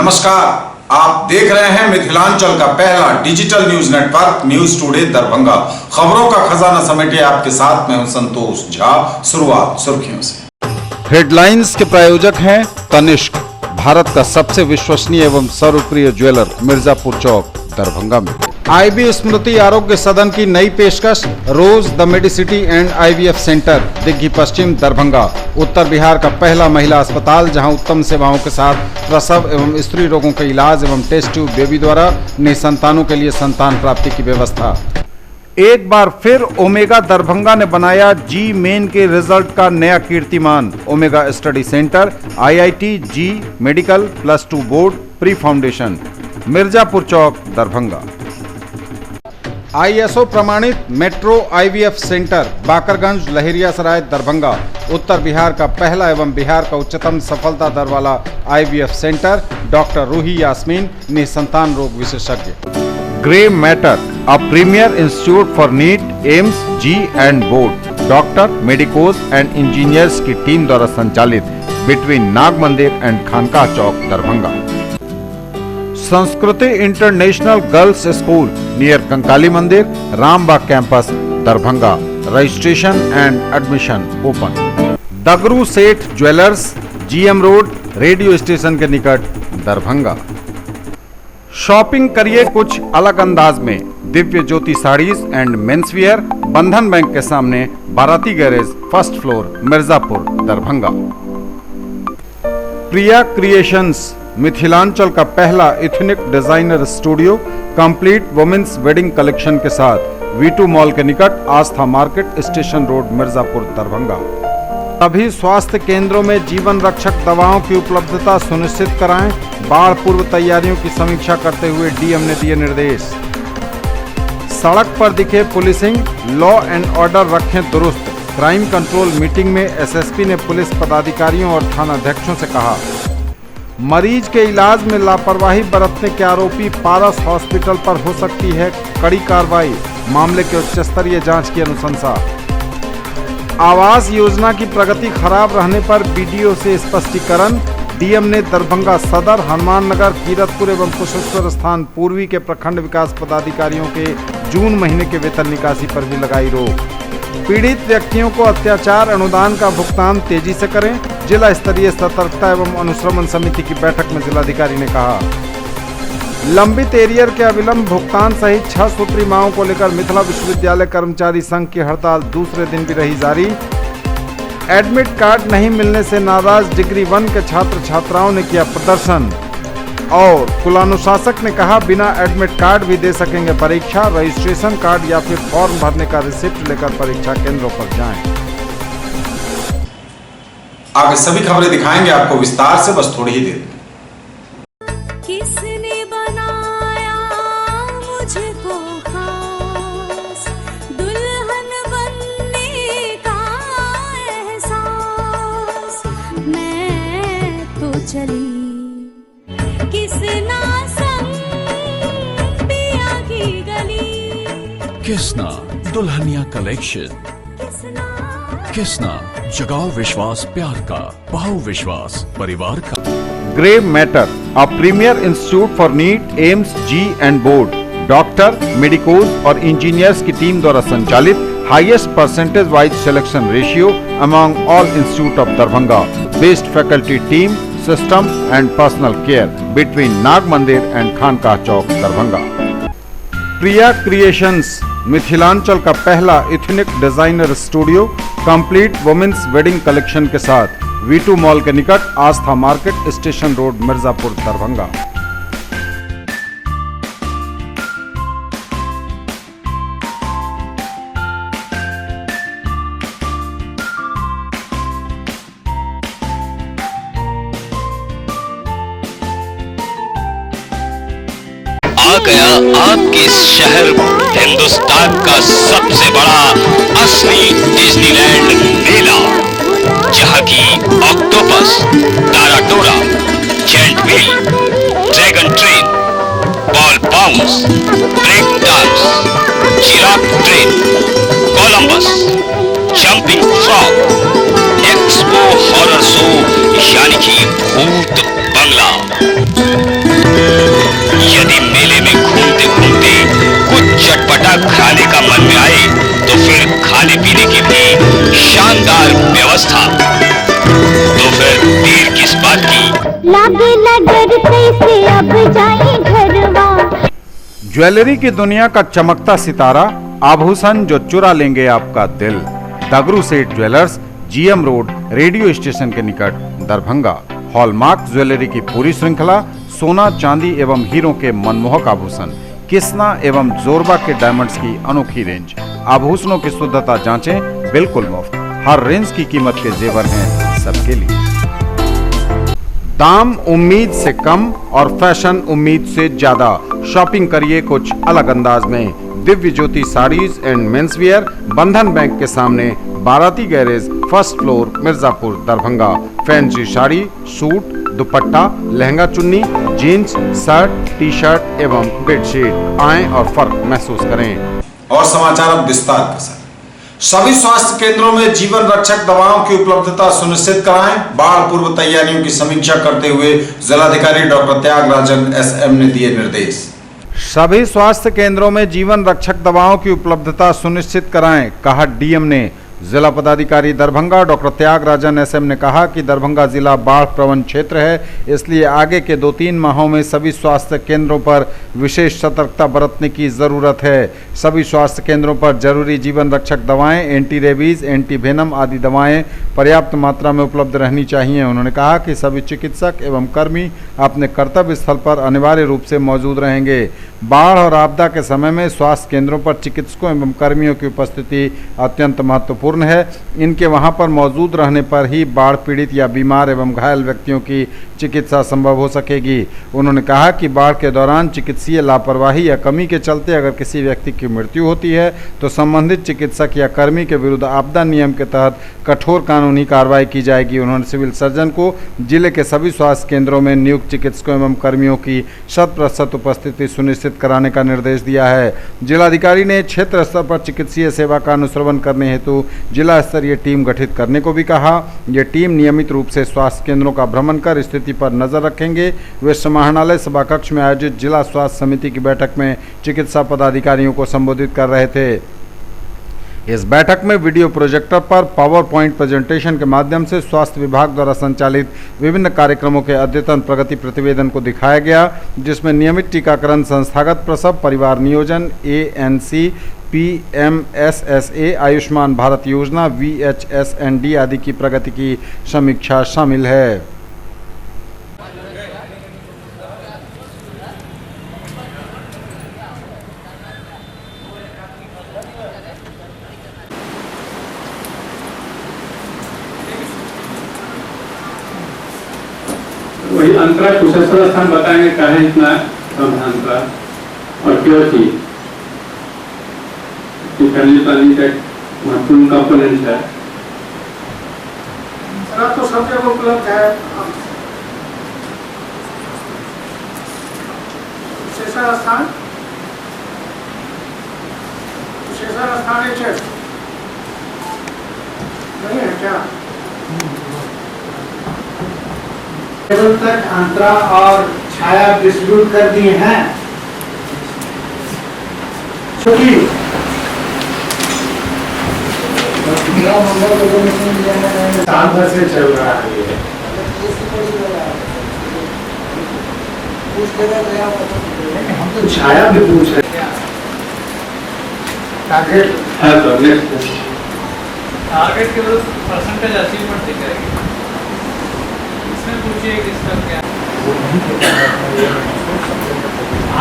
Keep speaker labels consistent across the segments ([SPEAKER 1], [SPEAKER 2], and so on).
[SPEAKER 1] नमस्कार, आप देख रहे हैं मिथिलांचल का पहला digital news network news today Darbhanga. खबरों का खजाना समेटे आपके साथ मैं हूं संतोष झा। शुरुआत सुर्खियों से।
[SPEAKER 2] हेडलाइंस के प्रायोजक हैं तनिष्क, भारत का सबसे विश्वसनीय एवं सर्वप्रिय ज्वेलर, मिर्जापुर चौक, दरभंगा में। आईबी स्मृति आरोग्य सदन की नई पेशकश, rose the medicity and IVF centre, Digghi Paschim, Darbhanga. उत्तर बिहार का पहला महिला अस्पताल जहां उत्तम सेवाओं के साथ प्रसव एवं स्त्री रोगों के इलाज एवं टेस्ट ट्यूब बेबी द्वारा निसंतानों के लिए संतान प्राप्ति की व्यवस्था। एक बार फिर ओमेगा दरभंगा ने बनाया जी मेन के रिजल्ट का नया कीर्तिमान। Omega study centre, IIT JEE medical +2 board, pre foundation, Mirzapur Chowk, Darbhanga. ISO प्रमाणित metro IVF centre, Bakarganj, Laheriasarai, Darbhanga. उत्तर बिहार का पहला एवं बिहार का उच्चतम सफलता दर वाला IVF centre. Doctor Ruhi Yasmin, निसंतान रोग विशेषज्ञ। Grey matter, a premier institute for NEET, AIIMS, JEE and board, doctor, medicos and engineers की टीम द्वारा संचालित, between Nag Mandir and Khanqah Chowk, Darbhanga. Sanskriti international girls school, near Kankali Mandir, Rambagh campus, Darbhanga. Registration and admission open. Dagru Seth jewellers, GM road, radio station के निकट, Darbhanga. Shopping करिए कुछ अलग अंदाज में, दिव्य ज्योति साड़ीज एंड मेंसवियर, बंधन बैंक के सामने, Barati garage, first floor, Mirzapur, Darbhanga. Priya creations, Mithilanchal का पहला ethnic designer studio, complete women's wedding collection के साथ, V2 मॉल के निकट, Aastha market, station road, Mirzapur, Darbhanga. सभी स्वास्थ्य केंद्रों में जीवन रक्षक दवाओं की उपलब्धता सुनिश्चित कराएं। बाढ़ पूर्व तैयारियों की समीक्षा करते हुए डीएम ने दिए निर्देश। सड़क पर दिखे पुलिसिंग, लॉ एंड ऑर्डर रखें दुरुस्त। क्राइम कंट्रोल मीटिंग में एसएसपी ने पुलिस पदाधिकारियों और थानाध्यक्षों से कहा। मरीज के इलाज में लापरवाही बरतने के आरोपी पारस हॉस्पिटल पर हो सकती है कड़ी कार्रवाई, मामले के उच्च स्तरीय जांच की अनुशंसा। आवास योजना की प्रगति खराब रहने पर बीडीओ से स्पष्टीकरण, डीएम ने दरभंगा सदर, हनुमान नगर, कीरतपुर एवं कुशेश्वर स्थान पूर्वी के प्रखंड विकास पदाधिकारियों के जून महीने के वेतन निकासी पर भी लगाई रोक। पीड़ित व्यक्तियों को अत्याचार अनुदान का भुगतान तेजी से करें, जिला स्तरीय सतर्कता एवं अनुश्रवण समिति की बैठक में जिलाधिकारी ने कहा। लंबित एरियर के अविलंब भुगतान सहित 6 सूत्री मांगों को लेकर मिथिला विश्वविद्यालय कर्मचारी संघ की हड़ताल दूसरे दिन भी रही जारी। एडमिट कार्ड नहीं मिलने से नाराज डिग्री 1 के छात्र छात्राओं ने किया प्रदर्शन और कुलानुशासक ने कहा बिना एडमिट कार्ड भी दे सकेंगे परीक्षा, रजिस्ट्रेशन कार्ड या फिर फॉर्म भरने का रिसिप्ट लेकर परीक्षा केंद्रों पर जाएं।
[SPEAKER 1] आगे सभी खबरें दिखाएंगे आपको विस्तार से, बस थोड़ी ही देर।
[SPEAKER 3] किसने बनाया मुझको खास, दुल्हन बनने का एहसास, मैं तो चली किसना संग पिया की गली।
[SPEAKER 4] किसना दुल्हनिया कलेक्शन, किसना जगाओ विश्वास प्यार का, बहु विश्वास परिवार का।
[SPEAKER 2] Grey matter, a premier institute for NEET, AIIMS, JEE and board, doctor, medicos और इंजीनियर्स की टीम द्वारा संचालित, highest percentage wise selection ratio among all institute of Darbhanga, best faculty team, system and personal care, between Nag Mandir and Khanqah Chowk, Darbhanga. Priya creations, Mithilanchal का पहला ethnic designer studio, complete women's wedding collection के साथ, V2 mall के निकट, Aastha market, station road, Mirzapur, Darbhanga.
[SPEAKER 5] आ गया आपके शहर हिंदुस्तान का सबसे बड़ा असली डिज्नीलैंड मेला, जहां की ऑक्टोपस, ताराटोरा, giant wheel, dragon train, ball bounce, break dance, giraffe train, Columbus, jumping frog, expo horror show यानी कि भूत बंगला, व्यवस्था। तो फिर देर किस बात की?
[SPEAKER 3] लागे डर कैसे अब जाए घरवा।
[SPEAKER 2] ज्वेलरी की दुनिया का चमकता सितारा, आभूषण जो चुरा लेंगे आपका दिल। दगरू Seth jewellers, GM road, radio station के निकट, दरभंगा। हॉलमार्क ज्वेलरी की पूरी श्रृंखला, सोना, चांदी एवं हीरों के मनमोहक आभूषण, किस्ना एवं जोरबा के डायमंड्स की अनोखी रेंज। आभूषणों की शुद्धता जांचें, बिल्कुल मुफ्त। हर रेंज की कीमत के जेवर हैं सबके लिए। दाम उम्मीद से कम और फैशन उम्मीद से ज्यादा। शॉपिंग करिए कुछ अलग अंदाज में। दिव्य ज्योति साड़ीज एंड मेंसवियर, बंधन बैंक के सामने, Barati garage, first floor, Mirzapur, Darbhanga. Fancy sari, suit, दुपट्टा, लहंगा चुन्नी, जीन्स, शर्ट, टी शर्ट एवं बेडशीट। आएं और फर्क महसूस करें।
[SPEAKER 1] और समाचार अब विस्तार के साथ। सभी स्वास्थ्य केंद्रों में जीवन रक्षक दवाओं की उपलब्धता सुनिश्चित कराएं। बाढ़ पूर्व तैयारियों की समीक्षा करते हुए जिलाधिकारी डॉक्टर त्यागराजन एसएम ने दिए निर्देश।
[SPEAKER 2] सभी स्वास्थ्य केंद्रों में जीवन रक्षक दवाओं की उपलब्धता सुनिश्चित कराएं, कहा डीएम ने। जिला पदाधिकारी दरभंगा डॉक्टर त्यागराजन एसएम ने कहा कि दरभंगा जिला बाढ़ प्रवण क्षेत्र है, इसलिए आगे के 2-3 माहों में सभी स्वास्थ्य केंद्रों पर विशेष सतर्कता बरतने की जरूरत है। सभी स्वास्थ्य केंद्रों पर जरूरी जीवन रक्षक दवाएं, एंटी रेबीज, एंटी वेनम आदि दवाएं पर्याप्त मात्रा में उपलब्ध रहनी चाहिए। उन्होंने कहा कि सभी चिकित्सक एवं कर्मी अपने कर्तव्य स्थल पर अनिवार्य रूप से मौजूद रहेंगे। बाढ़ और आपदा के समय में स्वास्थ्य केंद्रों पर चिकित्सकों एवं कर्मियों की उपस्थिति अत्यंत महत्वपूर्ण है। इनके वहां पर मौजूद रहने पर ही बाढ़ पीड़ित या बीमार एवं घायल व्यक्तियों की चिकित्सा संभव हो सकेगी। उन्होंने कहा कि बाढ़ के दौरान चिकित्सीय लापरवाही या कमी के चलते अगर किसी व्यक्ति की मृत्यु होती है तो संबंधित चिकित्सक या कर्मी के विरुद्ध आपदा नियम के तहत कठोर कानूनी कार्रवाई की जाएगी। उन्होंने सिविल सर्जन को जिले के सभी स्वास्थ्य केंद्रों में नियुक्त चिकित्सकों एवं कर्मियों की 100% उपस्थिति सुनिश्चित कराने का निर्देश दिया है। जिलाधिकारी ने क्षेत्र स्तर पर चिकित्सीय सेवा का अनुश्रवण करने हेतु जिला स्तरीय टीम गठित करने को भी कहा। यह टीम नियमित रूप से स्वास्थ्य केंद्रों का भ्रमण कर स्थिति पर नजर रखेंगे। वे समाहरणालय सभा कक्ष में आयोजित जिला स्वास्थ्य समिति की बैठक में चिकित्सा पदाधिकारियों को संबोधित कर रहे थे। इस बैठक में वीडियो प्रोजेक्टर पर पावर पॉइंट प्रेजेंटेशन के माध्यम से स्वास्थ्य विभाग द्वारा संचालित विभिन्न कार्यक्रमों के अद्यतन प्रगति प्रतिवेदन को दिखाया गया, जिसमें नियमित टीकाकरण, संस्थागत प्रसव, परिवार नियोजन, ANC, PMSSA, आयुष्मान भारत योजना, VHSND आदि की प्रगति की समीक्षा शामिल है।
[SPEAKER 6] वही अंतरा कुशेश्वर स्थान बताएंगे कहे इतना कम अंतरा और क्यों थी फैमिली प्लानिंग का महत्वपूर्ण कंपोनेंट है।
[SPEAKER 7] तो सब जगह उपलब्ध है। कुशेश्वर स्थान नहीं है क्या? केवल तक अंतरा और छाया डिस्ट्रीब्यूट कर दिए हैं। छुट्टी साल भर से चल रहा है ये। हम तो छाया भी पूछ रहे हैं। टारगेट
[SPEAKER 6] है तो नेक्स्ट
[SPEAKER 8] टारगेट के परसेंटेज अचीवमेंट दिखाएगी। इसमें पूछिए किसका क्या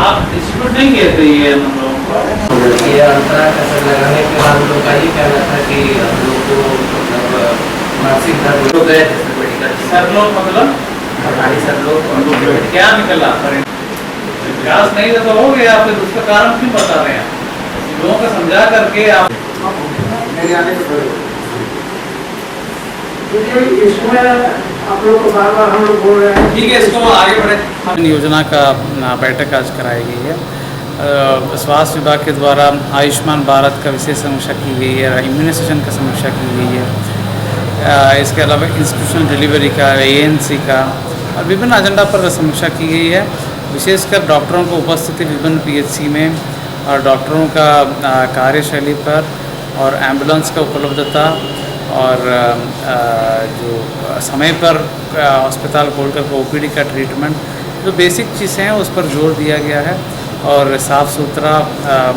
[SPEAKER 8] आप डिस्ट्रीब्यूट नहीं कहते ये हम लोगों को।
[SPEAKER 9] ये अंतरा कसर लगाने के बाद लोग का ये कहना था कि हम लोग को मतलब मानसिक दर्द हो गए मेडिकल
[SPEAKER 8] सर लोग मतलब
[SPEAKER 9] सरकारी सर लोग
[SPEAKER 8] क्या निकला विकास नहीं तो हो गया, फिर उसका कारण क्यों बता रहे हैं? लोगों को समझा करके आप
[SPEAKER 7] इसमें आप लोग को बार बार हम लोग बोल रहे हैं।
[SPEAKER 8] ठीक है, इसको आगे बढ़े।
[SPEAKER 10] योजना का बैठक आज कराई गई है। स्वास्थ्य विभाग के द्वारा आयुष्मान भारत का विशेष समीक्षा की गई है, इम्यूनाइजेशन का समीक्षा की गई है। इसके अलावा इंस्टीट्यूशनल डिलीवरी का, ANC का और विभिन्न एजेंडा पर समीक्षा की गई है। विशेषकर डॉक्टरों को उपस्थिति विभिन्न PHC में और डॉक्टरों का कार्यशैली पर और एम्बुलेंस का उपलब्धता और जो समय पर अस्पताल खोलकर ओपीडी का ट्रीटमेंट, जो बेसिक चीज़ें हैं उस पर जोर दिया गया है। और साफ़ सुथरा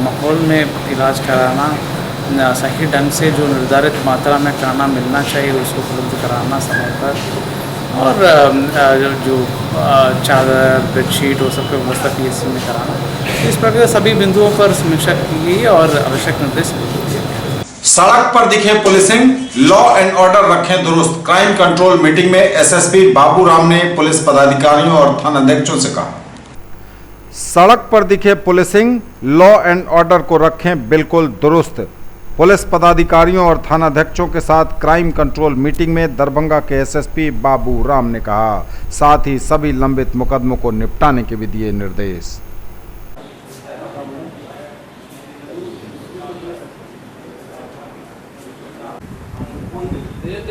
[SPEAKER 10] माहौल में इलाज कराना, सही ढंग से जो निर्धारित मात्रा में कराना मिलना चाहिए उसको उपलब्ध कराना समय पर, और जो चादर बेडशीट वो सब की व्यवस्था PSC में कराना, इस प्रकार सभी बिंदुओं पर समीक्षा की गई और आवश्यक निर्देश दिए गए।
[SPEAKER 1] सड़क पर दिखे पुलिसिंग, लॉ एंड ऑर्डर रखें दुरुस्त। क्राइम कंट्रोल मीटिंग में SSP बाबू राम ने पुलिस पदाधिकारियों और थानाध्यक्षों से कहा,
[SPEAKER 2] सड़क पर दिखे पुलिसिंग, लॉ एंड ऑर्डर को रखें बिल्कुल दुरुस्त। पुलिस पदाधिकारियों और थानाध्यक्षों के साथ क्राइम कंट्रोल मीटिंग में दरभंगा के SSP बाबू राम ने कहा। साथ ही सभी लंबित मुकदमों को निपटाने के भी दिए निर्देश।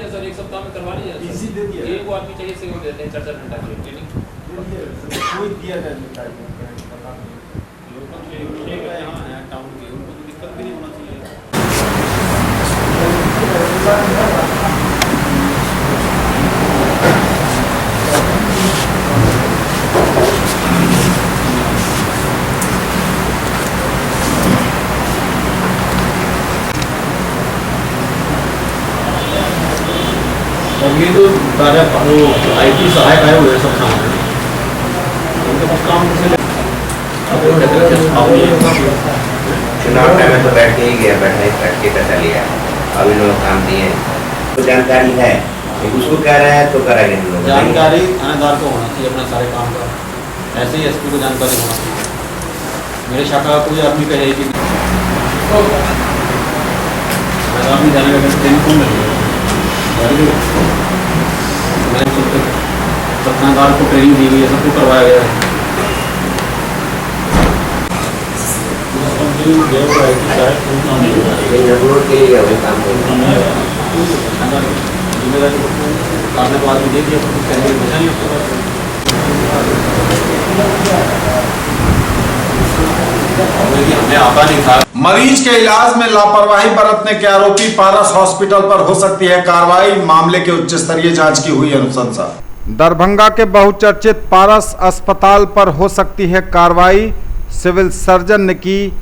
[SPEAKER 9] सर एक सप्ताह में करवा लीजिए, एक को आदमी चाहिए, से देते हैं 4-4 घंटा की ट्रेनिंग। कोई दिया जाए यहाँ है टाउन के, उनको तो दिक्कत भी नहीं होना चाहिए। ये तो सारे IT सहायक आए हुए सब काम उनके पास काम
[SPEAKER 11] चुनाव टाइम में तो बैठ के ही गया, बैठ के पैसा लिया। अभी लोग काम दिए तो जानकारी है, उसको कह रहे हैं तो करेंगे लोग।
[SPEAKER 9] जानकारी थानेदार को होना चाहिए अपने सारे काम का, ऐसे ही SP को जानकारी होना चाहिए। मेरे शाखा कोई आदमी कहे कि आदमी जाने का ट्रेनिंग कौन लगेगा, थानेदार को ट्रेनिंग दी गई है, सबको करवाया गया है।
[SPEAKER 1] मरीज के इलाज में लापरवाही बरतने के आरोपी पारस हॉस्पिटल पर हो सकती है कार्रवाई। मामले के उच्च स्तरीय जांच की हुई अनुशंसा।
[SPEAKER 2] दरभंगा के बहुचर्चित पारस अस्पताल पर हो सकती है कार्रवाई। सिविल सर्जन ने की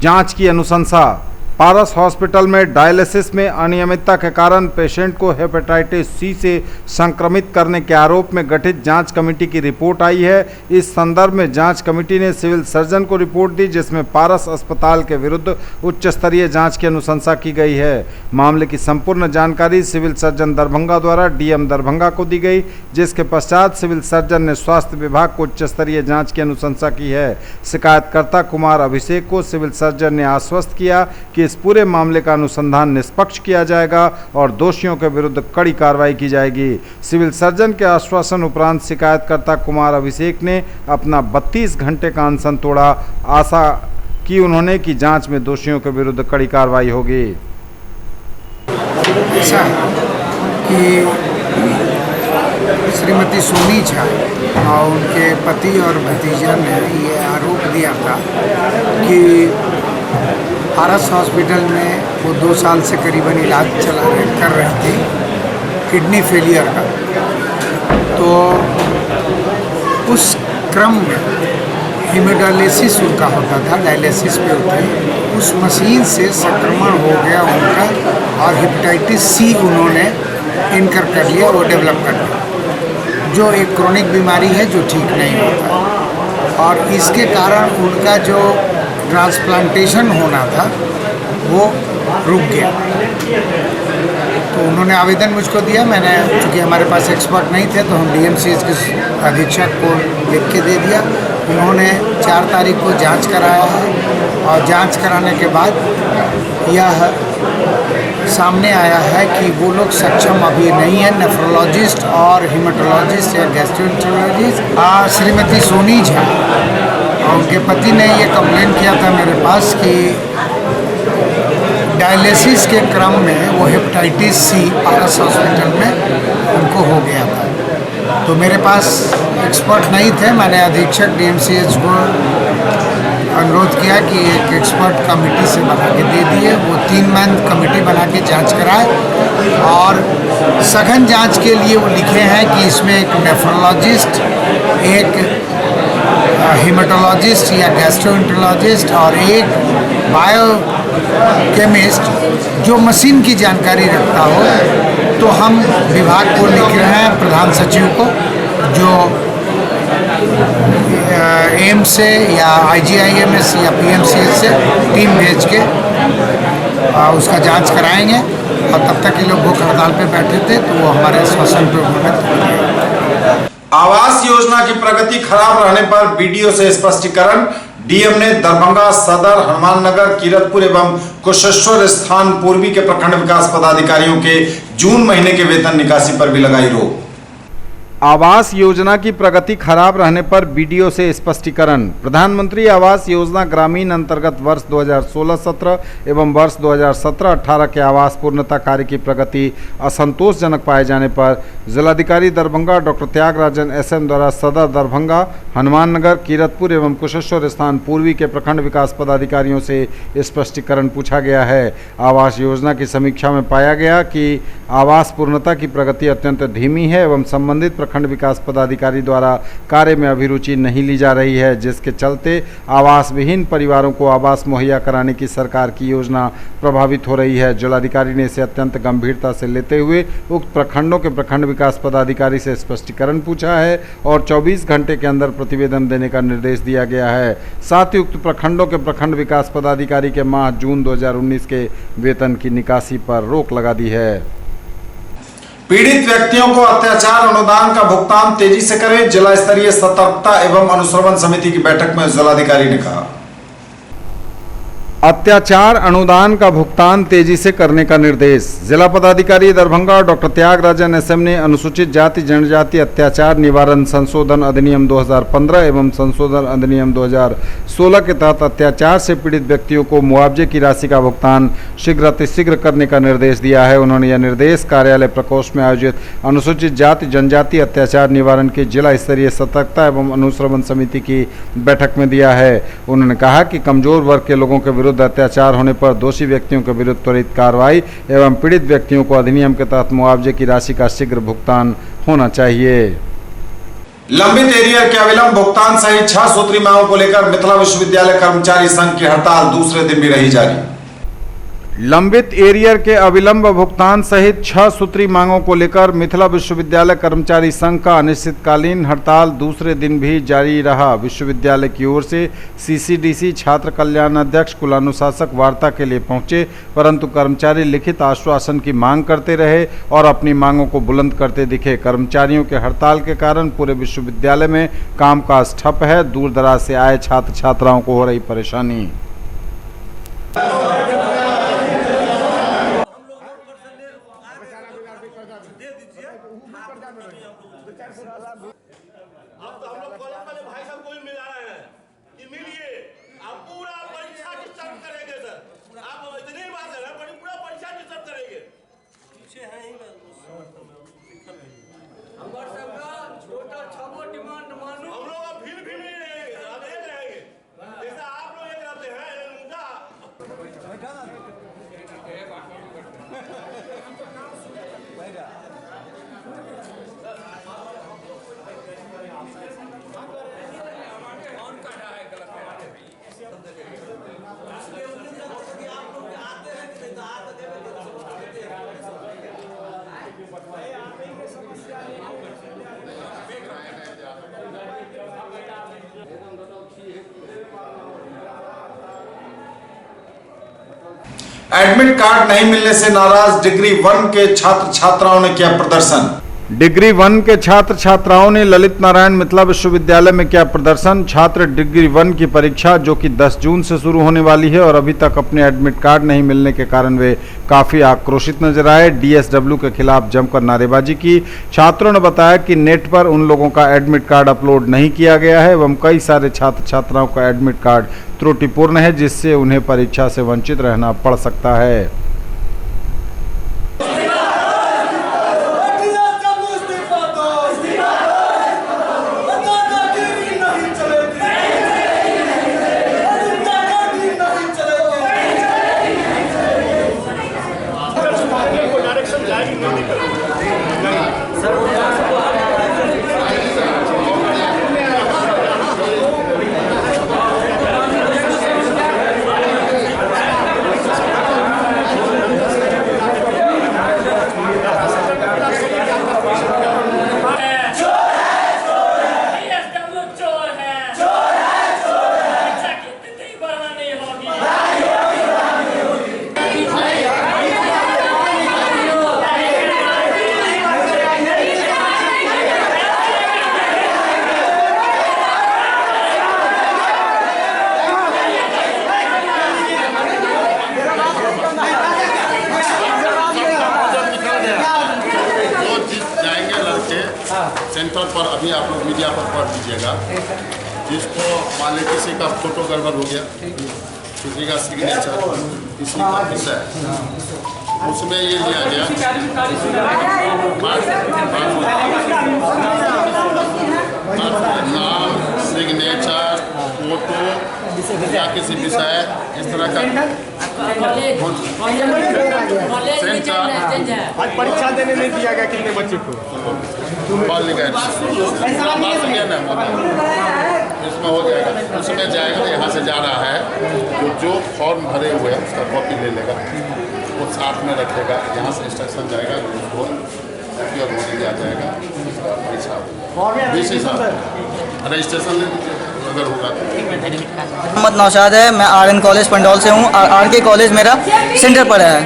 [SPEAKER 2] जांच की अनुशंसा। पारस हॉस्पिटल में डायलिसिस में अनियमितता के कारण पेशेंट को हेपेटाइटिस C से संक्रमित करने के आरोप में गठित जांच कमेटी की रिपोर्ट आई है। इस संदर्भ में जांच कमेटी ने सिविल सर्जन को रिपोर्ट दी, जिसमें पारस अस्पताल के विरुद्ध उच्च स्तरीय जांच की अनुशंसा की गई है। मामले की संपूर्ण जानकारी सिविल सर्जन दरभंगा द्वारा DM दरभंगा को दी गई, जिसके पश्चात सिविल सर्जन ने स्वास्थ्य विभाग को उच्च स्तरीय जाँच की अनुशंसा की है। शिकायतकर्ता कुमार अभिषेक को सिविल सर्जन ने आश्वस्त किया कि इस पूरे मामले का अनुसंधान निष्पक्ष किया जाएगा और दोषियों के विरुद्ध कड़ी कार्रवाई की जाएगी। सिविल सर्जन के आश्वासन उपरांत शिकायतकर्ता कुमार अभिषेक ने अपना 32 घंटे का अनशन तोड़ा। आशा की उन्होंने कि जांच में दोषियों के विरुद्ध कड़ी कार्रवाई होगी।
[SPEAKER 7] ऐसा कि श्रीमती सोनी झा और उनके पति और भतीजा ने ये आरोप दिया था कि पारस हॉस्पिटल में वो 2 साल से करीबन इलाज कर रही थी किडनी फेलियर का। तो उस क्रम में हीमोडायलिसिस उनका होता था, डायलिसिस पे होती, उस मशीन से संक्रमण हो गया उनका और हेपेटाइटिस C उन्होंने इनकर कर लिया, वो डेवलप कर लिया, जो एक क्रोनिक बीमारी है जो ठीक नहीं होता। और इसके कारण उनका जो ट्रांसप्लांटेशन होना था वो रुक गया। तो उन्होंने आवेदन मुझको दिया, मैंने चूँकि हमारे पास एक्सपर्ट नहीं थे तो हम DMCH के अधीक्षक को लिख के दे दिया। उन्होंने 4 तारीख को जांच कराया है और जांच कराने के बाद यह सामने आया है कि वो लोग सक्षम अभी नहीं है, नेफ्रोलॉजिस्ट और हीमेटोलॉजिस्ट या गैस्ट्रोएंटेरोलॉजिस्ट। श्रीमती सोनी झा और उनके पति ने ये कंप्लेन किया था मेरे पास कि डायलिसिस के क्रम में वो हेपेटाइटिस C पारस हॉस्पिटल में उनको हो गया था। तो मेरे पास एक्सपर्ट नहीं थे, मैंने अधीक्षक DMCH को अनुरोध किया कि एक एक्सपर्ट कमेटी से बना के दे दिए, वो 3 मैन कमेटी बना के जांच कराए और सघन जांच के लिए वो लिखे हैं कि इसमें एक नेफ्रोलॉजिस्ट, एक हेमाटोलॉजिस्ट या गैस्ट्रोएंटरोलॉजिस्ट और एक बायोकेमिस्ट जो मशीन की जानकारी रखता हो। तो हम विभाग को लिख रहे हैं, प्रधान सचिव को, जो एम्स से या IGIMS या PMCH से टीम भेज के उसका जांच कराएंगे। और तब तक ये लोग भूख हड़ताल पे बैठे थे तो वो हमारे आश्वासन पे उन्होंने।
[SPEAKER 1] आवास योजना की प्रगति खराब रहने पर बीडीओ से स्पष्टीकरण। डीएम ने दरभंगा सदर, हनुमान नगर, कीरतपुर एवं कुशेश्वर स्थान पूर्वी के प्रखंड विकास पदाधिकारियों के जून महीने के वेतन निकासी पर भी लगाई रोक।
[SPEAKER 2] आवास योजना की प्रगति खराब रहने पर बीडीओ से स्पष्टीकरण। प्रधानमंत्री आवास योजना ग्रामीण अंतर्गत वर्ष 2016-17 एवं वर्ष 2017-18 के आवास पूर्णता कार्य की प्रगति असंतोषजनक पाए जाने पर जिलाधिकारी दरभंगा डॉक्टर त्यागराजन SM द्वारा सदर दरभंगा, हनुमान नगर, कीरतपुर एवं कुशेश्वर स्थान पूर्वी के प्रखंड विकास पदाधिकारियों से स्पष्टीकरण पूछा गया है। आवास योजना की समीक्षा में पाया गया कि आवास पूर्णता की प्रगति अत्यंत धीमी है एवं संबंधित प्रखंड विकास पदाधिकारी द्वारा कार्य में अभिरुचि नहीं ली जा रही है, जिसके चलते आवास विहीन परिवारों को आवास मुहैया कराने की सरकार की योजना प्रभावित हो रही है। जिलाधिकारी ने इसे अत्यंत गंभीरता से लेते हुए उक्त प्रखंडों के प्रखंड विकास पदाधिकारी से स्पष्टीकरण पूछा है और 24 घंटे के अंदर प्रतिवेदन देने का निर्देश दिया गया है। साथ ही उक्त प्रखंडों के प्रखंड विकास पदाधिकारी के माह जून 2019 के वेतन की निकासी पर रोक लगा दी है।
[SPEAKER 1] पीड़ित व्यक्तियों को अत्याचार अनुदान का भुगतान तेजी से करें, जिला स्तरीय सतर्कता एवं अनुश्रवण समिति की बैठक में जिलाधिकारी ने कहा।
[SPEAKER 2] अत्याचार अनुदान का भुगतान तेजी से करने का निर्देश। जिला पदाधिकारी दरभंगा डॉक्टर त्यागराजन SM ने अनुसूचित जाति जनजाति अत्याचार निवारण संशोधन अधिनियम 2015 एवं संशोधन अधिनियम 2016 के तहत अत्याचार से पीड़ित व्यक्तियों को मुआवजे की राशि का भुगतान शीघ्र करने का निर्देश दिया है। उन्होंने यह निर्देश कार्यालय प्रकोष्ठ में आयोजित अनुसूचित जाति जनजाति अत्याचार निवारण की जिला स्तरीय सतर्कता एवं अनुश्रवण समिति की बैठक में दिया है। उन्होंने कहा कि कमजोर वर्ग के लोगों के विरुद्ध अत्याचार होने पर दोषी व्यक्तियों के विरुद्ध त्वरित कार्रवाई एवं पीड़ित व्यक्तियों को अधिनियम के तहत मुआवजे की राशि का शीघ्र भुगतान होना चाहिए।
[SPEAKER 1] लंबित एरियर के अविलंब भुगतान सहित 6 सूत्री मांगों को लेकर मिथिला विश्वविद्यालय कर्मचारी संघ की हड़ताल दूसरे दिन भी रही जारी।
[SPEAKER 2] लंबित एरियर के अविलंब भुगतान सहित 6 सूत्री मांगों को लेकर मिथिला विश्वविद्यालय कर्मचारी संघ का अनिश्चितकालीन हड़ताल दूसरे दिन भी जारी रहा। विश्वविद्यालय की ओर से CCDC छात्र कल्याण अध्यक्ष कुलानुशासक वार्ता के लिए पहुंचे, परंतु कर्मचारी लिखित आश्वासन की मांग करते रहे और अपनी मांगों को बुलंद करते दिखे। कर्मचारियों के हड़ताल के कारण पूरे विश्वविद्यालय में कामकाज ठप है। दूर दराज से आए छात्र छात्राओं को हो रही परेशानी।
[SPEAKER 1] एडमिट कार्ड नहीं मिलने से नाराज डिग्री 1 के छात्र छात्राओं ने किया प्रदर्शन।
[SPEAKER 2] डिग्री 1 के छात्र छात्राओं ने ललित नारायण मिथिला विश्वविद्यालय में किया प्रदर्शन। छात्र डिग्री 1 की परीक्षा जो कि 10 जून से शुरू होने वाली है और अभी तक अपने एडमिट कार्ड नहीं मिलने के कारण वे काफ़ी आक्रोशित नजर आए। DSW के खिलाफ जमकर नारेबाजी की। छात्रों ने बताया कि नेट पर उन लोगों का एडमिट कार्ड अपलोड नहीं किया गया है एवं कई सारे छात्र छात्राओं का एडमिट कार्ड त्रुटिपूर्ण है, जिससे उन्हें परीक्षा से वंचित रहना पड़ सकता है।
[SPEAKER 12] सेंटर पर अभी आप लोग मीडिया पर पढ़ लीजिएगा, जिसको मान लीजिए किसी का फोटो गड़बड़ हो गया, किसी का सिग्नेचर, किसी का विषय, उसमें ये लिया गया नाम, सिग्नेचर, फोटो या किसी विषय इस तरह का
[SPEAKER 13] आज परीक्षा देने नहीं दिया गया कितने बच्चे को
[SPEAKER 12] इसमें हो जाएगा, उसमें जाएगा, यहाँ से जा रहा है जो फॉर्म भरे हुए हैं उसका कॉपी ले लेगा, वो साथ में रखेगा, यहाँ से इंस्ट्रक्शन जाएगा, उसको और होने दिया जाएगा, परीक्षा रजिस्ट्रेशन अगर होगा।
[SPEAKER 14] मोहम्मद नौशाद है, मैं RN कॉलेज पंडौल से हूँ। RK कॉलेज मेरा सेंटर पर है।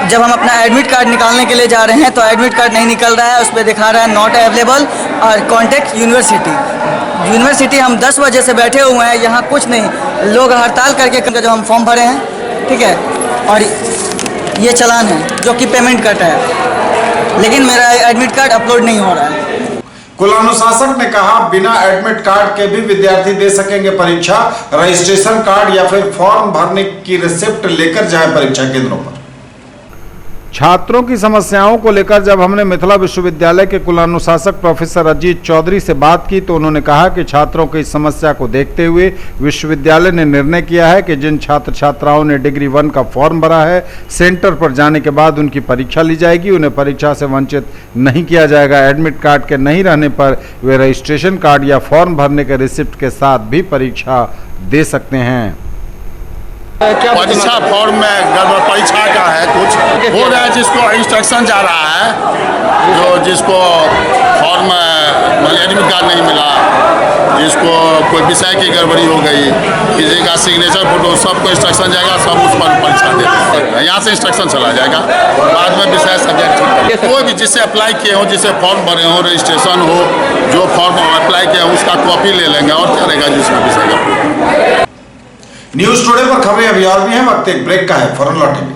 [SPEAKER 14] जब हम अपना एडमिट कार्ड निकालने के लिए जा रहे हैं तो एडमिट कार्ड नहीं निकल रहा है, उस पर दिखा रहा है नॉट अवेलेबल और कॉन्टैक्ट यूनिवर्सिटी। हम 10 बजे से बैठे हुए हैं, यहाँ कुछ नहीं, लोग हड़ताल करके जो हम फॉर्म भरे हैं, ठीक है, और ये चालान है जो कि पेमेंट कट है, लेकिन मेरा एडमिट कार्ड अपलोड नहीं हो रहा है।
[SPEAKER 1] कुलानुशासक ने कहा बिना एडमिट कार्ड के भी विद्यार्थी दे सकेंगे परीक्षा, रजिस्ट्रेशन कार्ड या फिर फॉर्म भरने की रिसिप्ट लेकर जाए परीक्षा केंद्रों पर।
[SPEAKER 2] छात्रों की समस्याओं को लेकर जब हमने मिथिला विश्वविद्यालय के कुलानुशासक प्रोफेसर अजीत चौधरी से बात की तो उन्होंने कहा कि छात्रों की इस समस्या को देखते हुए विश्वविद्यालय ने निर्णय किया है कि जिन छात्र छात्राओं ने डिग्री 1 का फॉर्म भरा है, सेंटर पर जाने के बाद उनकी परीक्षा ली जाएगी, उन्हें परीक्षा से वंचित नहीं किया जाएगा। एडमिट कार्ड के नहीं रहने पर वे रजिस्ट्रेशन कार्ड या फॉर्म भरने के रिसिप्ट के साथ भी परीक्षा दे सकते हैं।
[SPEAKER 12] परीक्षा फॉर्म में गड़बड़ परीक्षा का है, कुछ हो रहा है, जिसको इंस्ट्रक्शन जा रहा है, जिसको फॉर्म एडमिट कार्ड नहीं मिला, जिसको कोई विषय की गड़बड़ी हो गई, किसी का सिग्नेचर फोटो, सबको इंस्ट्रक्शन जाएगा, सब उस पर परीक्षा दे सकते। यहाँ से इंस्ट्रक्शन चला जाएगा, बाद में विषय सब्जेक्ट कोई भी जिससे अप्लाई किए हो, जिससे फॉर्म भरे हो, रजिस्ट्रेशन हो, जो फॉर्म अप्लाई किया हो उसका कॉपी ले लेंगे और क्या रहेगा जिसका विषय का।
[SPEAKER 1] न्यूज टुडे पर खबरें अभी और भी हैं, वक्त एक ब्रेक का है, फौरन लौटेंगे।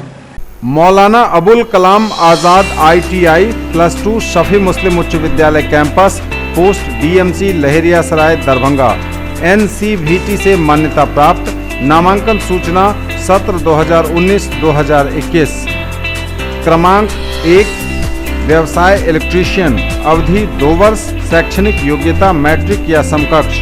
[SPEAKER 2] मौलाना अबुल कलाम आजाद ITI +2 शफी मुस्लिम उच्च विद्यालय campus, post DMC Laheriasarai Darbhanga, NCVT से मान्यता प्राप्त। नामांकन सूचना सत्र 2019-2021। क्रमांक 1 व्यवसाय इलेक्ट्रीशियन, अवधि 2 वर्ष, शैक्षणिक योग्यता मैट्रिक या समकक्ष।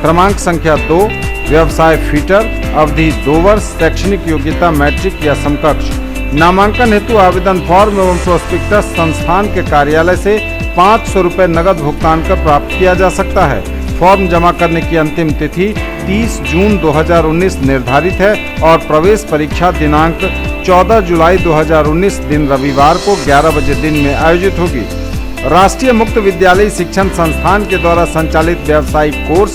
[SPEAKER 2] क्रमांक संख्या 2 व्यवसाय फिटर, अवधि 2 वर्ष, शैक्षणिक योग्यता मैट्रिक या समकक्ष। नामांकन हेतु आवेदन फॉर्म एवं प्रोस्पेक्टस संस्थान के कार्यालय से 500 रुपये नगद भुगतान कर प्राप्त किया जा सकता है। फॉर्म जमा करने की अंतिम तिथि 30 जून 2019 निर्धारित है और प्रवेश परीक्षा दिनांक 14 जुलाई 2019 दिन रविवार को 11 बजे दिन में आयोजित होगी। राष्ट्रीय मुक्त विद्यालय शिक्षण संस्थान के द्वारा संचालित व्यावसायिक कोर्स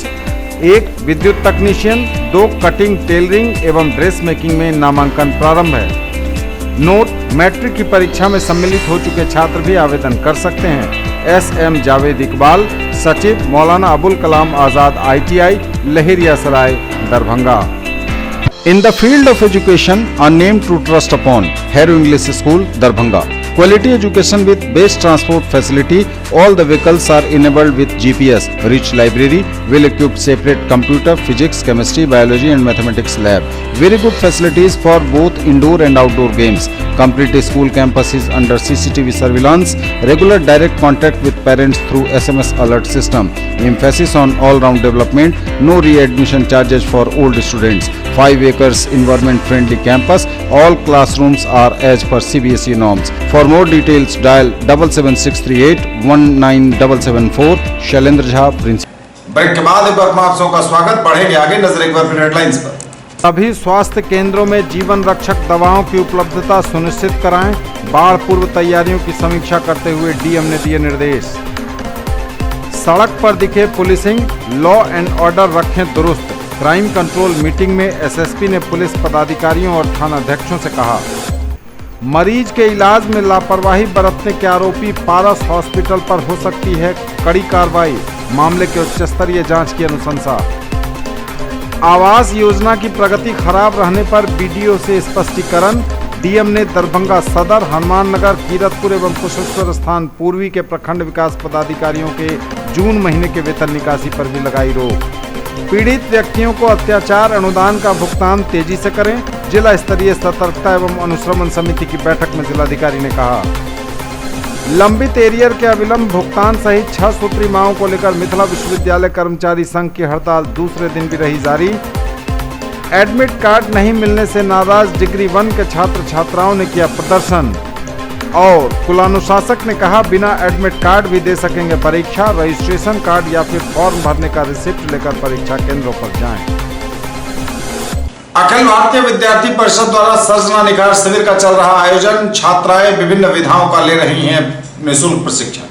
[SPEAKER 2] 1 विद्युत तकनीशियन, 2 कटिंग टेलरिंग एवं ड्रेस मेकिंग में नामांकन प्रारंभ है। नोट, मैट्रिक की परीक्षा में सम्मिलित हो चुके छात्र भी आवेदन कर सकते हैं। SM जावेद इकबाल, सचिव Maulana Abul Kalam Azad ITI Laheriasarai Darbhanga. In the field of education, a name to trust upon, Harrow English School, Darbhanga. Quality education with best transport facility. All the vehicles are enabled with GPS. Rich library, well-equipped separate computer, physics, chemistry, biology and mathematics lab. Very good facilities for both indoor and outdoor games. Complete school campus is under CCTV surveillance. Regular direct contact with parents through SMS alert system. Emphasis on all-round development. No re-admission charges for old students. 5 acres environment-friendly campus. All classrooms are as per CBSE norms. For more details, dial 77638 Shailendra Jha principal.
[SPEAKER 1] Break के बाद एक बार आप सबका स्वागत। बढ़ेंगे आगे, नजर एक बार फिर हेडलाइंस पर।
[SPEAKER 2] सभी स्वास्थ्य केंद्रों में जीवन रक्षक दवाओं की उपलब्धता सुनिश्चित कराएं। बाढ़ पूर्व तैयारियों की समीक्षा करते हुए DM ने दिए निर्देश। सड़क पर दिखे पुलिसिंग, लॉ एंड ऑर्डर रखें दुरुस्त। क्राइम कंट्रोल मीटिंग में SSP ने पुलिस पदाधिकारियों और थानाध्यक्षों से कहा। मरीज के इलाज में लापरवाही बरतने के आरोपी पारस हॉस्पिटल पर हो सकती है कड़ी कार्रवाई। मामले के उच्च स्तरीय जांच की अनुशंसा। आवास योजना की प्रगति खराब रहने पर BDO से स्पष्टीकरण। डीएम ने दरभंगा सदर, हनुमान नगर, कीरतपुर एवं कुशेश्वर स्थान पूर्वी के प्रखंड विकास पदाधिकारियों के जून महीने के वेतन निकासी पर भी लगाई रोक। पीड़ित व्यक्तियों को अत्याचार अनुदान का भुगतान तेजी से करें, जिला स्तरीय सतर्कता एवं अनुश्रवण समिति की बैठक में जिलाधिकारी ने कहा। लंबित एरियर के अविलंब भुगतान सहित 6 सूत्री मांगों को लेकर मिथिला विश्वविद्यालय कर्मचारी संघ की हड़ताल दूसरे दिन भी रही जारी। एडमिट कार्ड नहीं मिलने से नाराज डिग्री 1 के छात्र छात्राओं ने किया प्रदर्शन और कुलानुशासक ने कहा बिना एडमिट कार्ड भी दे सकेंगे परीक्षा, रजिस्ट्रेशन कार्ड या फिर फॉर्म भरने का रिसिप्ट लेकर परीक्षा केंद्रों पर जाएं।
[SPEAKER 1] अखिल भारतीय विद्यार्थी परिषद द्वारा सर्जना निखार शिविर का चल रहा आयोजन, छात्राएं विभिन्न विधाओं का ले रही हैं निःशुल्क प्रशिक्षण।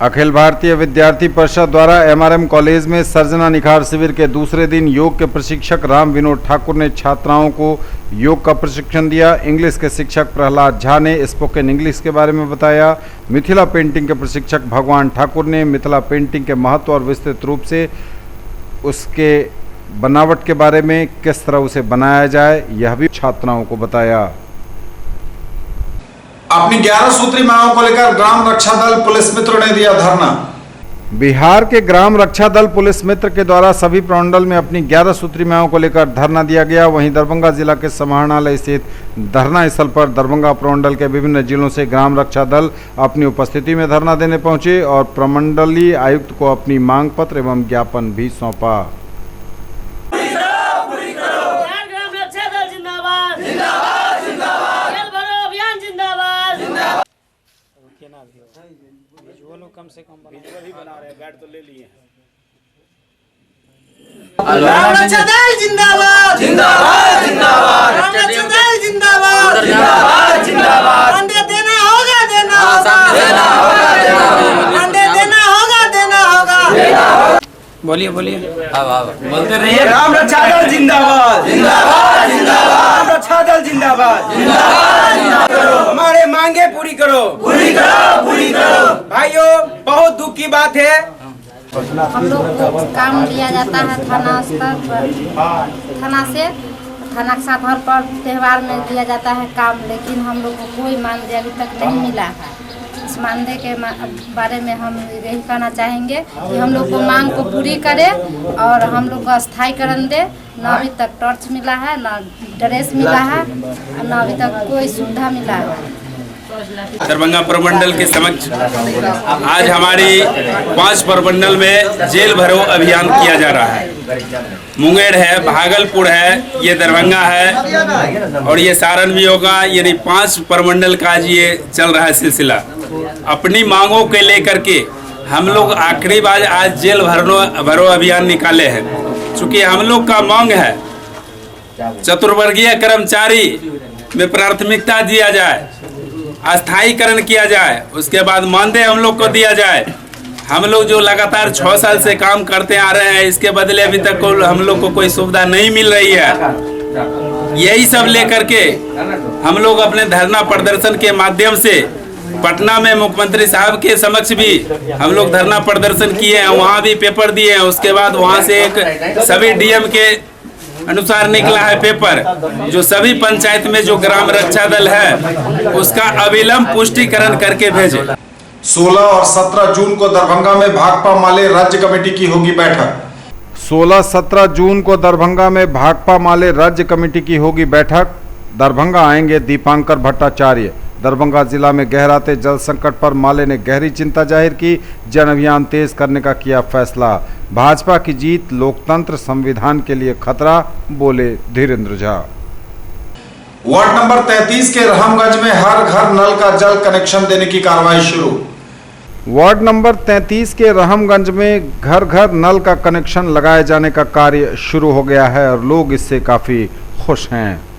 [SPEAKER 2] अखिल भारतीय विद्यार्थी परिषद द्वारा एमआरएम कॉलेज में सर्जना निखार शिविर के दूसरे दिन योग के प्रशिक्षक राम विनोद ठाकुर ने छात्राओं को योग का प्रशिक्षण दिया। इंग्लिश के शिक्षक प्रहलाद झा ने स्पोकन इंग्लिश के बारे में बताया। मिथिला पेंटिंग के प्रशिक्षक भगवान ठाकुर ने मिथिला पेंटिंग के महत्व और विस्तृत रूप से उसके बनावट के बारे में, किस तरह उसे बनाया जाए, यह भी छात्राओं को बताया।
[SPEAKER 1] अपनी 11 सूत्री मांगों को लेकर ग्राम रक्षा दल पुलिस मित्र ने दिया धरना।
[SPEAKER 2] बिहार के ग्राम रक्षा दल पुलिस मित्र के द्वारा सभी प्रमंडल में अपनी 11 सूत्री मांगों को लेकर धरना दिया गया। वहीं दरभंगा जिला के समाहरणालय स्थित धरना स्थल पर दरभंगा प्रमंडल के विभिन्न जिलों से ग्राम रक्षा दल अपनी उपस्थिति में धरना देने पहुंचे और प्रमंडलीय आयुक्त को अपनी मांग पत्र एवं ज्ञापन भी सौंपा।
[SPEAKER 10] कम से कम बना रहे हैं, बैट तो ले लिए हैं।
[SPEAKER 15] ग्राम रक्षा दल जिंदाबाद जिंदाबाद जिंदाबाद, ग्राम रक्षा दल जिंदाबाद जिंदाबाद जिंदाबाद। अंडे देना होगा देना होगा देना होगा, अंडे देना होगा देना होगा।
[SPEAKER 10] बोलिए बोलिए,
[SPEAKER 15] बोलते रहिए। ग्राम रक्षा दल जिंदाबाद जिंदाबाद जिंदाबाद, ग्राम रक्षा दल जिंदाबाद जिंदाबाद जिंदाबाद। हमारे मांगे पूरी करो पूरी करो पूरी करो। भाइयों, बहुत दुख की बात है,
[SPEAKER 16] हम लोग को काम दिया जाता है थाना स्तर पर, थाना से थाना के साथ हर पर त्यौहार में दिया जाता है काम, लेकिन हम लोग को कोई मानदेय अभी तक नहीं मिला है। इस मानदेय के बारे में हम यही कहना चाहेंगे कि हम लोग को मांग को पूरी करे और हम लोग को स्थायीकरण दे। न अभी तक टॉर्च मिला है, न ड्रेस मिला है, न अभी तक कोई सुविधा मिला है।
[SPEAKER 17] दरभंगा प्रमंडल के समक्ष आज हमारी 5 प्रमंडल में जेल भरो अभियान किया जा रहा है। मुंगेर है, भागलपुर है, ये दरभंगा है और ये सारण भी होगा। यानी 5 प्रमंडल का आज ये चल रहा है सिलसिला। अपनी मांगों के लेकर के हम लोग आखिरी बार आज जेल भरो अभियान निकाले हैं। चूँकि हम लोग का मांग है चतुर्वर्गीय कर्मचारी में प्राथमिकता दिया जाए, अस्थायीकरण किया जाए, उसके बाद मानदेय हम लोग को दिया जाए। हम लोग जो लगातार 6 साल से काम करते आ रहे हैं, इसके बदले अभी तक हम लोग को कोई सुविधा नहीं मिल रही है। यही सब लेकर के हम लोग अपने धरना प्रदर्शन के माध्यम से पटना में मुख्यमंत्री साहब के समक्ष भी हम लोग धरना प्रदर्शन किए हैं, वहाँ भी पेपर दिए हैं। उसके बाद वहाँ से एक सभी डीएम के अनुसार निकला है पेपर, जो सभी पंचायत में जो ग्राम रक्षा दल है उसका अविलंब पुष्टिकरण करके भेजे।
[SPEAKER 1] 16 और 17 जून को दरभंगा में भाकपा माले राज्य कमेटी की होगी बैठक।
[SPEAKER 2] 16-17 जून को दरभंगा में भाकपा माले राज्य कमेटी की होगी बैठक। दरभंगा आएंगे दीपांकर भट्टाचार्य। दरभंगा जिला में गहराते जल संकट पर माले ने गहरी चिंता जाहिर की। जन अभियान तेज करने का किया फैसला। भाजपा की जीत लोकतंत्र संविधान के लिए खतरा, बोले धीरेन्द्र झा।
[SPEAKER 1] वार्ड नंबर 33 के रहमगंज में हर घर नल का जल कनेक्शन देने की कार्रवाई शुरू।
[SPEAKER 2] वार्ड नंबर 33 के रहमगंज में घर घर नल का कनेक्शन लगाए जाने का कार्य शुरू हो गया है और लोग इससे काफी खुश हैं।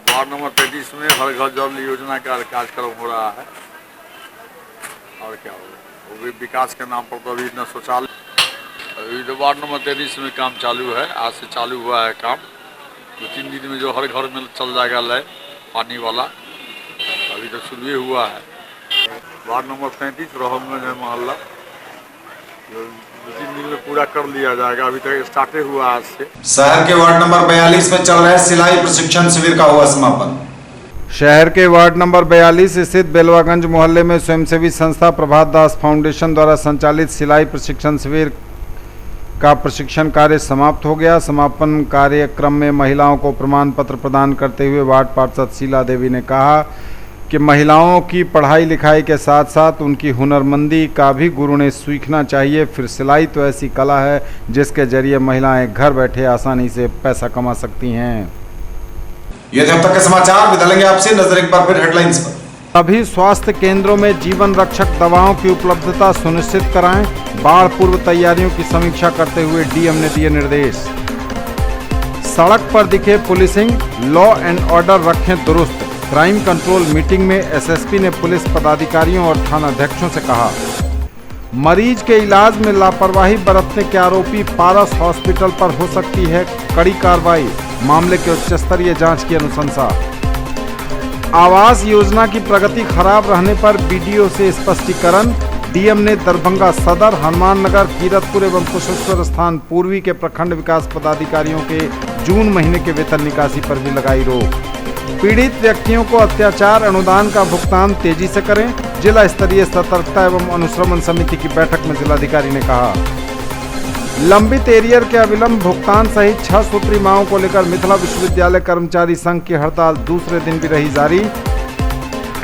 [SPEAKER 18] वार्ड नंबर 33 में हर घर जल योजना का कार्यक्रम हो रहा है और क्या होगा। वो भी विकास के नाम पर तो अभी न शौचालय। अभी तो वार्ड नंबर 33 में काम चालू है, आज से चालू हुआ है काम। 2-3 दिन में जो हर घर में चल जाएगा नल पानी वाला, अभी तो शुरू ही हुआ है। वार्ड नंबर 35 रोहमगंज है मोहल्ला, 2-3 दिन में पूरा कर लिया जाएगा। अभी तक स्टार्ट हुआ आज से।
[SPEAKER 1] शहर के वार्ड नंबर 42 में चल रहे सिलाई प्रशिक्षण शिविर का हुआ समापन।
[SPEAKER 2] शहर के वार्ड नंबर 42 स्थित बेलवागंज मोहल्ले में स्वयंसेवी संस्था प्रभात दास फाउंडेशन द्वारा संचालित सिलाई प्रशिक्षण शिविर का प्रशिक्षण कार्य समाप्त हो गया। समापन कार्यक्रम में महिलाओं को प्रमाण पत्र प्रदान करते हुए वार्ड पार्षद शीला देवी ने कहा कि महिलाओं की पढ़ाई लिखाई के साथ साथ उनकी हुनरमंदी का भी गुरु ने सीखना चाहिए। फिर सिलाई तो ऐसी कला है जिसके जरिए महिलाएं घर बैठे आसानी से पैसा कमा सकती हैं।
[SPEAKER 1] ये थे अब तक के समाचार। विदा लेंगे आपसे, नजर एक बार फिर हेडलाइंस पर।
[SPEAKER 2] सभी स्वास्थ्य केंद्रों में जीवन रक्षक दवाओं की उपलब्धता सुनिश्चित कराएं। बाढ़ पूर्व तैयारियों की समीक्षा करते हुए डीएम ने दिए निर्देश। सड़क पर दिखे पुलिसिंग, लॉ एंड ऑर्डर रखें दुरुस्त। क्राइम कंट्रोल मीटिंग में एसएसपी ने पुलिस पदाधिकारियों और थानाध्यक्षों से कहा। मरीज के इलाज में लापरवाही बरतने के आरोपी पारस हॉस्पिटल पर हो सकती है कड़ी कार्रवाई। मामले के उच्च स्तरीय जांच की अनुशंसा। आवास योजना की प्रगति खराब रहने पर बीडीओ से स्पष्टीकरण। डीएम ने दरभंगा सदर, हनुमान नगर, कीरतपुर एवं कुशेश्वर स्थान पूर्वी के प्रखंड विकास पदाधिकारियों के जून महीने के वेतन निकासी पर भी लगाई रोक। पीड़ित व्यक्तियों को अत्याचार अनुदान का भुगतान तेजी से करें। जिला स्तरीय सतर्कता एवं अनुश्रवण समिति की बैठक में जिलाधिकारी ने कहा। लंबित एरियर के अविलंब भुगतान सहित 6 सूत्री मांगों को लेकर मिथिला विश्वविद्यालय कर्मचारी संघ की हड़ताल दूसरे दिन भी रही जारी।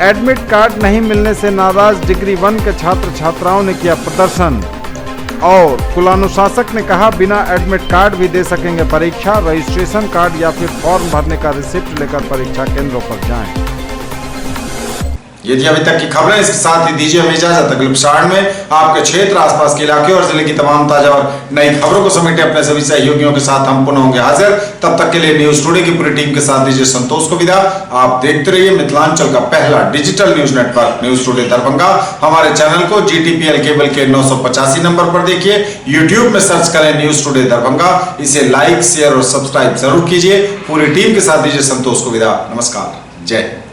[SPEAKER 2] एडमिट कार्ड नहीं मिलने से नाराज डिग्री 1 के छात्र छात्राओं ने किया प्रदर्शन। और कुलानुशासक ने कहा बिना एडमिट कार्ड भी दे सकेंगे परीक्षा। रजिस्ट्रेशन कार्ड या फिर फॉर्म भरने का रिसिप्ट लेकर परीक्षा केंद्रों पर जाएं।
[SPEAKER 1] ये थी अभी तक की खबरें। इसके साथ ही दीजिए हमें इजाजत। अगले एपिसोड में आपके क्षेत्र, आसपास के इलाके और जिले की तमाम ताजा और नई खबरों को समेटे अपने सभी सहयोगियों के साथ हम पुनः होंगे हाजिर। तब तक के लिए न्यूज टुडे की पूरी टीम के साथ दीजिए संतोष को विदा। आप देखते रहिए मिथिलांचल का पहला digital news network news today Darbhanga. हमारे चैनल को GTPL केबल के 985 नंबर पर देखिए। यूट्यूब में सर्च करें न्यूज टुडे दरभंगा। इसे लाइक, शेयर और सब्सक्राइब जरूर कीजिए। पूरी टीम के साथ दीजिए संतोष को विदा। नमस्कार, जय हिंद।